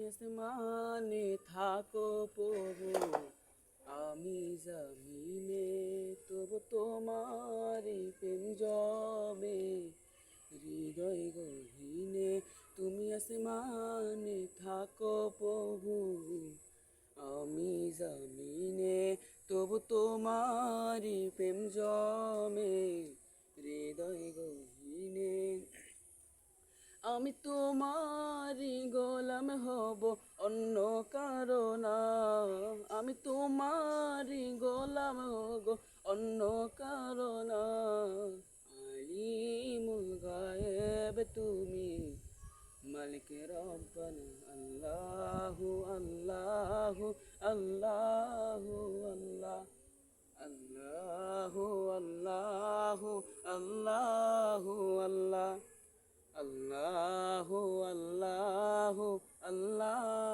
আসমানে থাকো প্রভু, আমি জমিনে, তবু তোমারই প্রেম জমে হৃদয় গহীনে। তুমি আসমানে থাকো প্রভু, আমি জমিনে, তবু তোমারই প্রেম জমে হৃদয় গহীনে। আমি তোমারই গোলাম হব, অন্য কারো না। আমি তোমারই গোলাম হব, অন্য কারো না। আলিমুল গায়েব তুমি, মালিক রব্বানা। আল্লাহু আল্লাহু আল্লাহু আল্লাহ, আল্লাহু আল্লাহু আল্লাহু আল্লাহ, আল্লাহু আল্লাহু আল্লাহ।